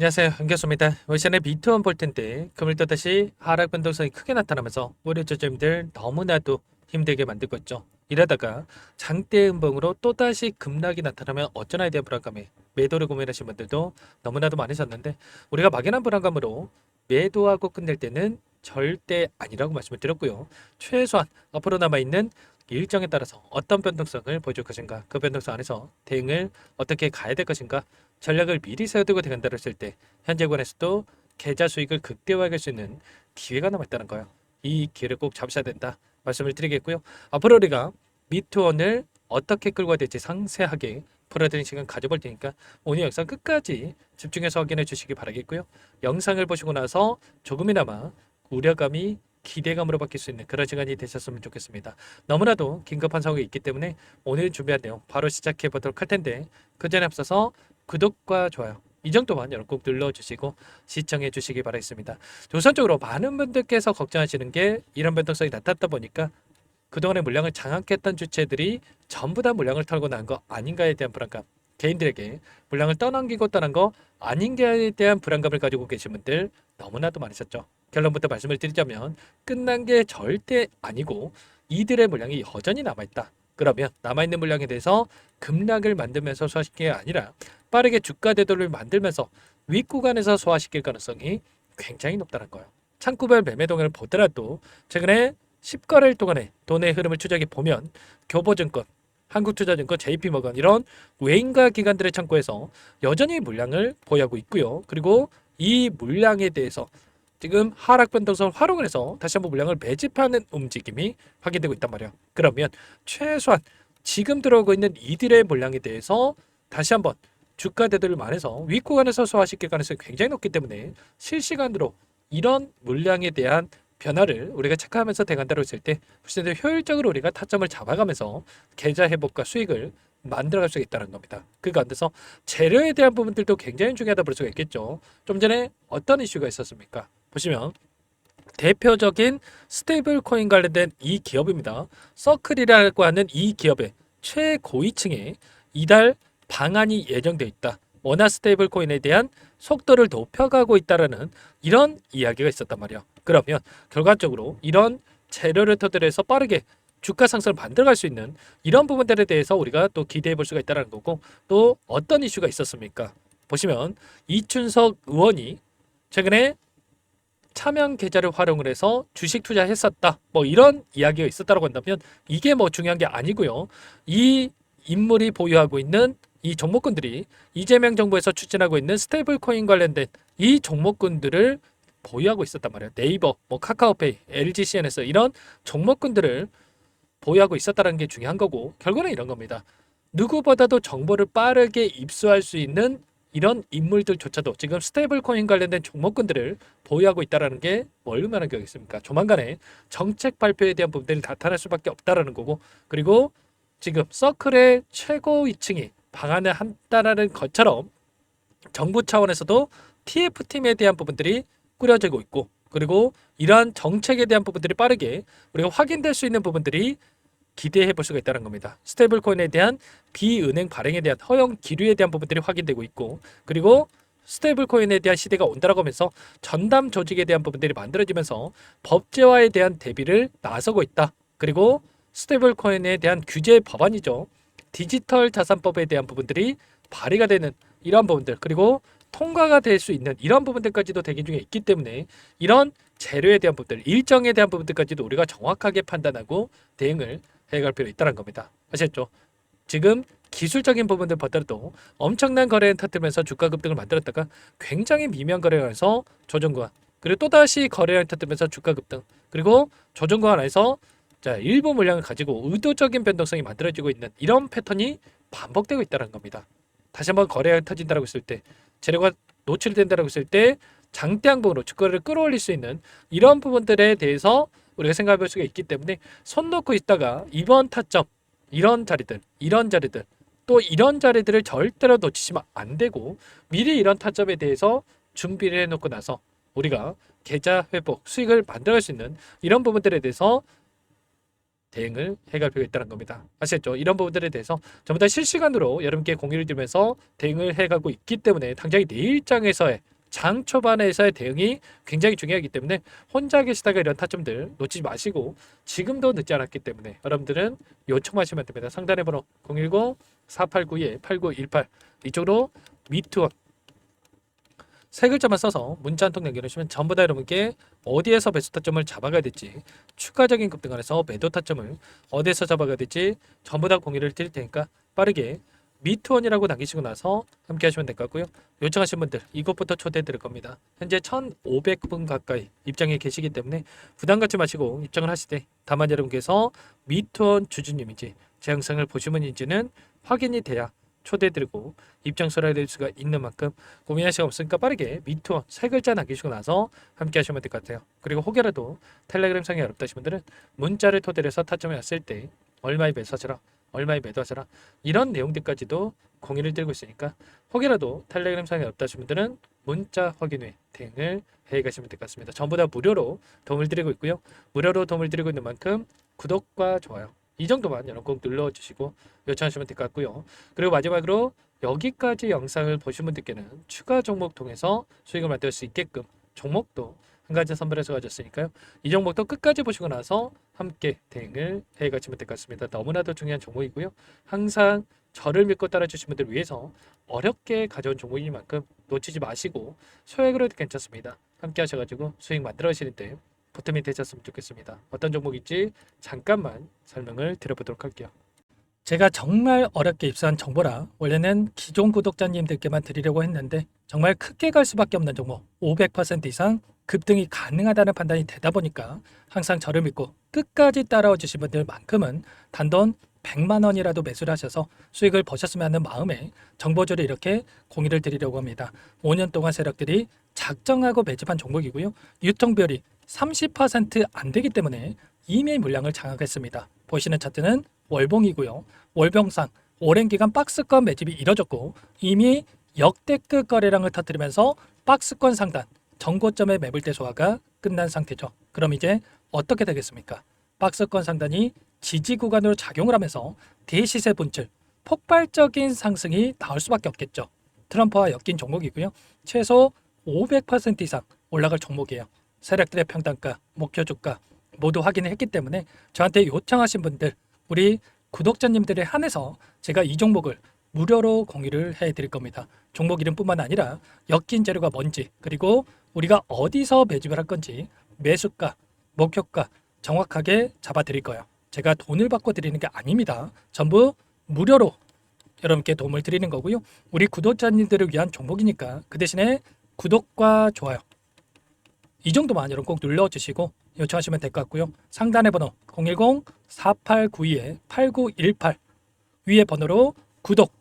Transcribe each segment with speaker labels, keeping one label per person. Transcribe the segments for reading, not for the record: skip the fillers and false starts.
Speaker 1: 안녕하세요. 한교수입니다. 올 시간에 비트원 볼 텐데 금을 또다시 하락 변동성이 크게 나타나면서 우리 조점들 너무나도 힘들게 만들고 있죠. 이러다가 장대 음봉으로 또다시 급락이 나타나면 어쩌나에 대한 불안감에 매도를 고민하신 분들도 너무나도 많으셨는데, 우리가 막연한 불안감으로 매도하고 끝낼 때는 절대 아니라고 말씀을 드렸고요. 최소한 앞으로 남아있는 일정에 따라서 어떤 변동성을 보여줄 것인가, 그 변동성 안에서 대응을 어떻게 가야 될 것인가, 전략을 미리 세워두고 대응한다고 했을 때 현재 관에서도 계좌 수익을 극대화할 수 있는 기회가 남아있다는 거예요. 이 기회를 꼭 잡으셔야 된다 말씀을 드리겠고요. 앞으로 우리가 미투원을 어떻게 끌고 가야 될지 상세하게 풀어드리는 시간 가져볼 테니까 오늘 영상 끝까지 집중해서 확인해 주시기 바라겠고요. 영상을 보시고 나서 조금이나마 우려감이 기대감으로 바뀔 수 있는 그런 시간이 되셨으면 좋겠습니다. 너무나도 긴급한 상황이 있기 때문에 오늘 준비한 내용 바로 시작해 보도록 할 텐데, 그 전에 앞서서 구독과 좋아요 이 정도만 여러분 꼭 눌러주시고 시청해 주시기 바라겠습니다. 우선적으로 많은 분들께서 걱정하시는 게 이런 변동성이 나타났다 보니까 그동안의 물량을 장악했던 주체들이 전부 다 물량을 털고 난 거 아닌가에 대한 불안감, 개인들에게 물량을 떠넘기고 떠난 거 아닌가에 대한 불안감을 가지고 계신 분들 너무나도 많으셨죠. 결론부터 말씀을 드리자면 끝난 게 절대 아니고 이들의 물량이 여전히 남아있다. 그러면 남아있는 물량에 대해서 급락을 만들면서 소화시킬 게 아니라 빠르게 주가 되돌을 만들면서 윗구간에서 소화시킬 가능성이 굉장히 높다는 거예요. 창구별 매매 동향을 보더라도 최근에 10거래일 동안의 돈의 흐름을 추적해 보면 교보증권, 한국투자증권, JP모건 이런 외인과 기관들의 창구에서 여전히 물량을 보유하고 있고요. 그리고 이 물량에 대해서 지금 하락 변동성을 활용을 해서 다시 한번 물량을 매집하는 움직임이 확인되고 있단 말이에요. 그러면 최소한 지금 들어오고 있는 이들의 물량에 대해서 다시 한번 주가 대들만 해서 윗구간에서 소화시킬 가능성이 굉장히 높기 때문에 실시간으로 이런 물량에 대한 변화를 우리가 체크하면서 대응한다고 했을 때 훨씬 더 효율적으로 우리가 타점을 잡아가면서 계좌 회복과 수익을 만들어갈 수 있다는 겁니다. 그 가운데서 재료에 대한 부분들도 굉장히 중요하다 볼 수가 있겠죠. 좀 전에 어떤 이슈가 있었습니까? 보시면 대표적인 스테이블 코인 관련된 이 기업입니다. 서클이라고 하는 이 기업의 최고위층에 이달 방안이 예정되어 있다. 원화 스테이블 코인에 대한 속도를 높여가고 있다라는 이런 이야기가 있었단 말이야. 그러면 결과적으로 이런 재료를 토대로 빠르게 주가 상승을 만들어갈 수 있는 이런 부분들에 대해서 우리가 또 기대해 볼 수가 있다는 거고, 또 어떤 이슈가 있었습니까? 보시면 이춘석 의원이 최근에 차명 계좌를 활용을 해서 주식 투자했었다, 뭐 이런 이야기가 있었다고 한다면 이게 뭐 중요한 게 아니고요. 이 인물이 보유하고 있는 이 종목군들이 이재명 정부에서 추진하고 있는 스테이블 코인 관련된 이 종목군들을 보유하고 있었단 말이에요. 네이버, 뭐 카카오페이, LG CNS 이런 종목군들을 보유하고 있었다는 게 중요한 거고, 결국은 이런 겁니다. 누구보다도 정보를 빠르게 입수할 수 있는 이런 인물들조차도 지금 스테이블 코인 관련된 종목군들을 보유하고 있다는 게 얼마나 격이겠습니까? 조만간에 정책 발표에 대한 부분들이 나타날 수밖에 없다라는 거고, 그리고 지금 서클의 최고위층이 방안을 한다라는 것처럼 정부 차원에서도 TF팀에 대한 부분들이 꾸려지고 있고, 그리고 이러한 정책에 대한 부분들이 빠르게 우리가 확인될 수 있는 부분들이 기대해 볼 수가 있다는 겁니다. 스테이블 코인에 대한 비은행 발행에 대한 허용 기류에 대한 부분들이 확인되고 있고, 그리고 스테이블 코인에 대한 시대가 온다라고 하면서 전담 조직에 대한 부분들이 만들어지면서 법제화에 대한 대비를 나서고 있다. 그리고 스테이블 코인에 대한 규제 법안이죠. 디지털 자산법에 대한 부분들이 발의가 되는 이러한 부분들, 그리고 통과가 될 수 있는 이런 부분들까지도 대기 중에 있기 때문에 이런 재료에 대한 부분들, 일정에 대한 부분들까지도 우리가 정확하게 판단하고 대응을 해갈 필요 있다는 겁니다. 아시겠죠? 지금 기술적인 부분들 보더라도 엄청난 거래를 터뜨리면서 주가 급등을 만들었다가 굉장히 미미한 거래량에서 조정 구간, 그리고 또다시 거래량을 터뜨리면서 주가 급등, 그리고 조정 구간에서 자, 일부 물량을 가지고 의도적인 변동성이 만들어지고 있는 이런 패턴이 반복되고 있다는 겁니다. 다시 한번 거래가 터진다고 했을 때, 재료가 노출된다고 했을 때 장대항봉으로 주가를 끌어올릴 수 있는 이런 부분들에 대해서 우리가 생각해 볼 수가 있기 때문에 손 놓고 있다가 이번 타점, 이런 자리들, 또 이런 자리들을 절대로 놓치시면 안 되고 미리 이런 타점에 대해서 준비를 해놓고 나서 우리가 계좌 회복, 수익을 만들어갈 수 있는 이런 부분들에 대해서 대응을 해갈 필요가 있다는 겁니다. 아시겠죠? 이런 부분들에 대해서 전부 다 실시간으로 여러분께 공유를 드리면서 대응을 해가고 있기 때문에 당장 내일 장에서의 장 초반에서의 대응이 굉장히 중요하기 때문에 혼자 계시다가 이런 타점들 놓치지 마시고 지금도 늦지 않았기 때문에 여러분들은 요청하시면 됩니다. 상단의 번호 010-4892-8918 이쪽으로 미투원 세 글자만 써서 문자 한 통 남겨주시면 전부 다 여러분께 어디에서 매수 타점을 잡아가야 될지 추가적인 급등안에서 매도 타점을 어디에서 잡아가야 될지 전부 다 공유를 드릴 테니까 빠르게 미투원이라고 남기시고 나서 함께 하시면 될 것 같고요. 요청하신 분들 이것부터 초대해 드릴 겁니다. 현재 1,500분 가까이 입장에 계시기 때문에 부담 갖지 마시고 입장을 하시되 다만 여러분께서 미투원 주주님인지 제 영상을 보신 분인지는 확인이 돼야 초대드리고 입장서를 해드릴 수가 있는 만큼 고민할 시간 없으니까 빠르게 미투원 세 글자 남기시고 나서 함께 하시면 될 것 같아요. 그리고 혹여라도 텔레그램 상이 어렵다신 분들은 문자를 토대로 해서 타점이 왔을 때 얼마에 매수하시라 얼마에 매도하시라 이런 내용들까지도 공유를 드리고 있으니까 혹여라도 텔레그램 상이 어렵다신 분들은 문자 확인 후에 대응을 해 가시면 될 것 같습니다. 전부 다 무료로 도움을 드리고 있고요. 무료로 도움을 드리고 있는 만큼 구독과 좋아요 이 정도만 여러분 꼭 눌러주시고 요청하시면 될 것 같고요. 그리고 마지막으로 여기까지 영상을 보신 분들께는 추가 종목 통해서 수익을 만들 수 있게끔 종목도 한 가지 선별해서 가졌으니까요. 이 종목도 끝까지 보시고 나서 함께 대응을 해가시면 될 것 같습니다. 너무나도 중요한 종목이고요. 항상 저를 믿고 따라주신 분들 위해서 어렵게 가져온 종목인 만큼 놓치지 마시고 소액으로 해도 괜찮습니다. 함께 하셔가지고 수익 만들어 가시는데 보탬이 되셨으면 좋겠습니다. 어떤 종목인지 잠깐만 설명을 드려보도록 할게요. 제가 정말 어렵게 입수한 정보라 원래는 기존 구독자님들께만 드리려고 했는데 정말 크게 갈 수밖에 없는 종목 500% 이상 급등이 가능하다는 판단이 되다 보니까 항상 저를 믿고 끝까지 따라와 주신 분들만큼은 단돈 100만 원이라도 매수를 하셔서 수익을 보셨으면 하는 마음에 정보조를 이렇게 공유를 드리려고 합니다. 5년 동안 세력들이 작정하고 매집한 종목이고요. 유통비율이 30%안 되기 때문에 이미 물량을 장악했습니다. 보시는 차트는 월봉이고요. 월봉상 오랜 기간 박스권 매집이 이뤄졌고 이미 역대급 거래량을 터뜨리면서 박스권 상단 전고점의 매물대 소화가 끝난 상태죠. 그럼 이제 어떻게 되겠습니까? 박스권 상단이 지지 구간으로 작용을 하면서 대시세 분출 폭발적인 상승이 나올 수밖에 없겠죠. 트럼프와 엮인 종목이고요. 최소 500% 이상 올라갈 종목이에요. 세력들의 평단가, 목표 주가 모두 확인을 했기 때문에 저한테 요청하신 분들 우리 구독자님들에 한해서 제가 이 종목을 무료로 공유를 해드릴 겁니다. 종목 이름뿐만 아니라 엮인 재료가 뭔지 그리고 우리가 어디서 매집을 할 건지 매수가, 목표가 정확하게 잡아드릴 거예요. 제가 돈을 받고 드리는 게 아닙니다. 전부 무료로 여러분께 도움을 드리는 거고요. 우리 구독자님들을 위한 종목이니까 그 대신에 구독과 좋아요 이 정도만 여러분 꼭 눌러주시고 요청하시면 될 것 같고요. 상단의 번호 010-4892-8918 위에 번호로 구독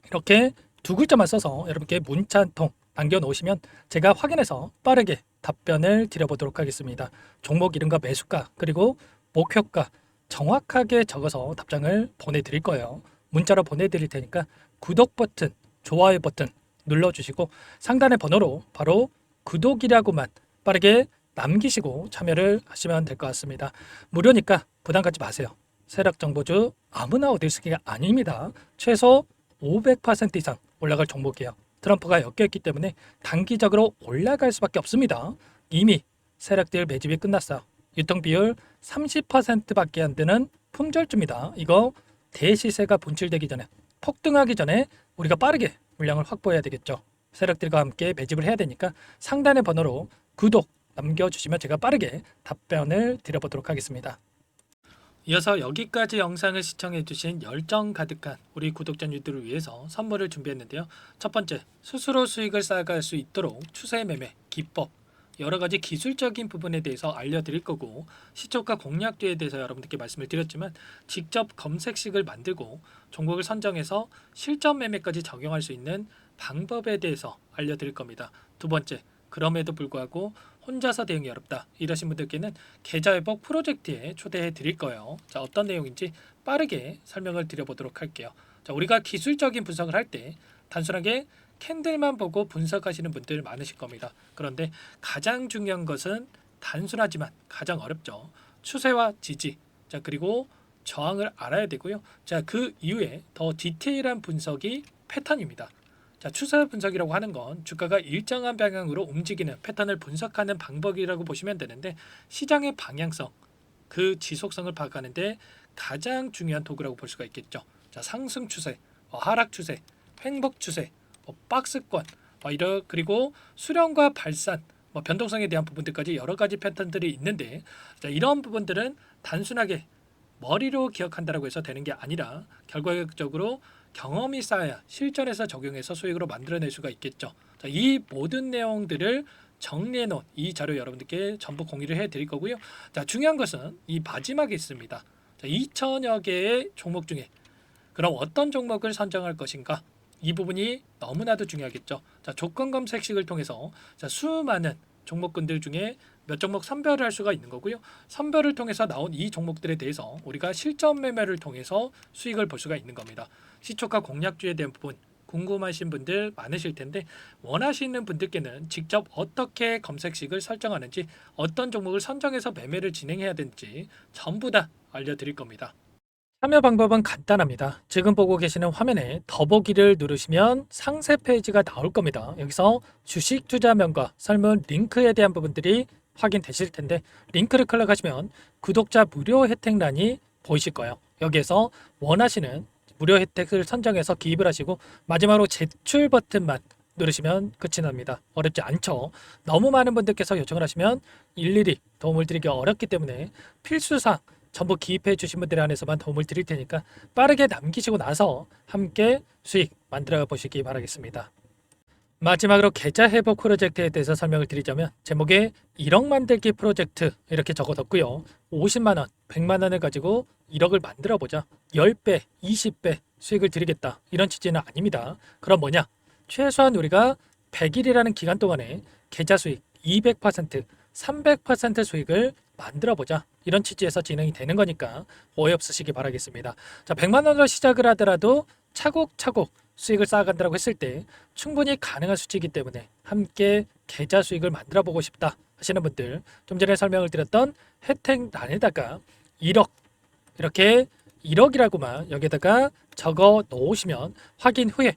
Speaker 1: 이렇게 두 글자만 써서 여러분께 문자 한 통 남겨놓으시면 제가 확인해서 빠르게 답변을 드려보도록 하겠습니다. 종목 이름과 매수가 그리고 목표가 정확하게 적어서 답장을 보내드릴 거예요. 문자로 보내드릴 테니까 구독 버튼, 좋아요 버튼 눌러주시고 상단의 번호로 바로 구독이라고만 빠르게 남기시고 참여를 하시면 될 것 같습니다. 무료니까 부담 갖지 마세요. 세력 정보주 아무나 얻을 수 있는 게 아닙니다. 최소 500% 이상 올라갈 종목이에요. 트럼프가 엮여있기 때문에 단기적으로 올라갈 수밖에 없습니다. 이미 세력들 매집이 끝났어요. 유통비율 30%밖에 안 되는 품절주입니다. 이거 대시세가 분출되기 전에 폭등하기 전에 우리가 빠르게 물량을 확보해야 되겠죠. 세력들과 함께 매집을 해야 되니까 상단의 번호로 구독 남겨주시면 제가 빠르게 답변을 드려보도록 하겠습니다. 이어서 여기까지 영상을 시청해주신 열정 가득한 우리 구독자님들을 위해서 선물을 준비했는데요. 첫 번째, 스스로 수익을 쌓아갈 수 있도록 추세 매매 기법 여러가지 기술적인 부분에 대해서 알려드릴 거고 시초가 공략도에 대해서 여러분들께 말씀을 드렸지만 직접 검색식을 만들고 종목을 선정해서 실전 매매까지 적용할 수 있는 방법에 대해서 알려드릴 겁니다. 두 번째, 그럼에도 불구하고 혼자서 대응이 어렵다 이러신 분들께는 계좌회복 프로젝트에 초대해 드릴 거예요. 자, 어떤 내용인지 빠르게 설명을 드려보도록 할게요. 자, 우리가 기술적인 분석을 할 때 단순하게 캔들만 보고 분석하시는 분들 많으실 겁니다. 그런데 가장 중요한 것은 단순하지만 가장 어렵죠. 추세와 지지. 자, 그리고 저항을 알아야 되고요. 자, 그 이후에 더 디테일한 분석이 패턴입니다. 자, 추세 분석이라고 하는 건 주가가 일정한 방향으로 움직이는 패턴을 분석하는 방법이라고 보시면 되는데, 시장의 방향성, 그 지속성을 파악하는데 가장 중요한 도구라고 볼 수가 있겠죠. 자, 상승 추세, 하락 추세, 횡복 추세, 박스권, 그리고 수렴과 발산, 변동성에 대한 부분들까지 여러 가지 패턴들이 있는데, 자, 이런 부분들은 단순하게 머리로 기억한다라고 해서 되는 게 아니라 결과적으로 경험이 쌓아야 실전에서 적용해서 수익으로 만들어낼 수가 있겠죠. 자, 이 모든 내용들을 정리해 놓은 이 자료 여러분들께 전부 공유를 해 드릴 거고요. 자, 중요한 것은 이 마지막에 있습니다. 자, 2천여 개의 종목 중에 그럼 어떤 종목을 선정할 것인가? 이 부분이 너무나도 중요하겠죠. 자, 조건 검색식을 통해서 자, 수많은 종목군들 중에 몇 종목 선별을 할 수가 있는 거고요. 선별을 통해서 나온 이 종목들에 대해서 우리가 실전 매매를 통해서 수익을 볼 수가 있는 겁니다. 시초가 공략주에 대한 부분 궁금하신 분들 많으실 텐데, 원하시는 분들께는 직접 어떻게 검색식을 설정하는지, 어떤 종목을 선정해서 매매를 진행해야 되는지 전부 다 알려드릴 겁니다. 참여 방법은 간단합니다. 지금 보고 계시는 화면에 더보기를 누르시면 상세 페이지가 나올 겁니다. 여기서 주식 투자명과 설문 링크에 대한 부분들이 확인되실 텐데, 링크를 클릭하시면 구독자 무료 혜택란이 보이실 거예요. 여기에서 원하시는 무료 혜택을 선정해서 기입을 하시고 마지막으로 제출 버튼만 누르시면 끝이 납니다. 어렵지 않죠? 너무 많은 분들께서 요청을 하시면 일일이 도움을 드리기 어렵기 때문에 필수사항 전부 기입해 주신 분들 안에서만 도움을 드릴 테니까 빠르게 남기시고 나서 함께 수익 만들어 보시기 바라겠습니다. 마지막으로 계좌 회복 프로젝트에 대해서 설명을 드리자면, 제목에 1억 만들기 프로젝트 이렇게 적어뒀고요. 50만 원, 100만 원을 가지고 1억을 만들어 보자. 10배, 20배 수익을 드리겠다. 이런 취지는 아닙니다. 그럼 뭐냐? 최소한 우리가 100일이라는 기간 동안에 계좌 수익 200%, 300% 수익을 만들어 보자. 이런 취지에서 진행이 되는 거니까 오해 없으시기 바라겠습니다. 자, 100만 원으로 시작을 하더라도 차곡차곡 수익을 쌓아간다고 했을 때 충분히 가능한 수치이기 때문에 함께 계좌 수익을 만들어 보고 싶다 하시는 분들, 좀 전에 설명을 드렸던 혜택란에다가 1억, 이렇게 1억이라고만 여기다가 적어 놓으시면 확인 후에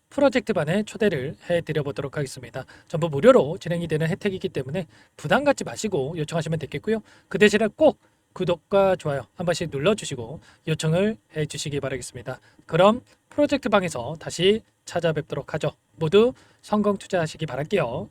Speaker 1: 프로젝트반에 초대를 해드려 보도록 하겠습니다. 전부 무료로 진행이 되는 혜택이기 때문에 부담 갖지 마시고 요청하시면 되겠고요. 그 대신에 꼭 구독과 좋아요 한 번씩 눌러주시고 요청을 해주시기 바라겠습니다. 그럼 프로젝트 방에서 다시 찾아뵙도록 하죠. 모두 성공 투자하시기 바랄게요.